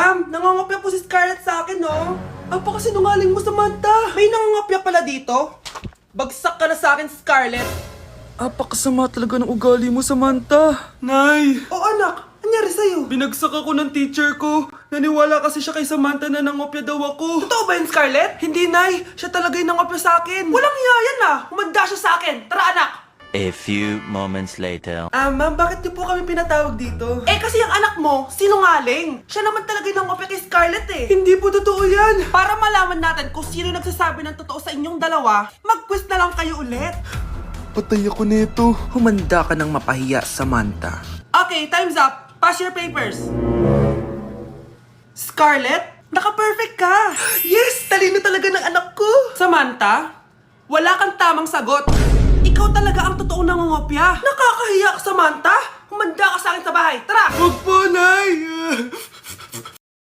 Ma'am, nangangopya po si Scarlett sa akin, no? Apakasinungaling mo, Samantha. May nangangopya pala dito? Bagsak ka na sa akin, Scarlett. Apakasama talaga ng ugali mo, Samantha. Nay! O anak, anyari sa'yo? Binagsak ako ng teacher ko. Naniwala kasi siya kay Samantha na nangopya daw ako. Totoo ba yun, Scarlett? Hindi, Nay. Siya talaga yung nangopya sa akin. Walang iya yan ah! Humanda siya sa akin! Tara, anak! A few moments later. Ma'am, bakit niyo po kami pinatawag dito? Eh kasi ang anak mo, sinungaling. Siya naman talaga yung nangopya kay Scarlett eh. Hindi po totoo yan. Para malaman natin kung sino nagsasabi ng totoo sa inyong dalawa, mag-quiz na lang kayo ulit. Patay ako nito. Humanda ka ng mapahiya, Samantha. Okay, time's up. Pass your papers. Scarlett, naka-perfect ka. Yes! Talino talaga ng anak ko. Samantha, wala kang tamang sagot. Ikaw talaga ang totoong nangungopya. Nakakahiya ka, Samantha. Humanda ka sa akin sa bahay. Tara! Huwag po, Nay.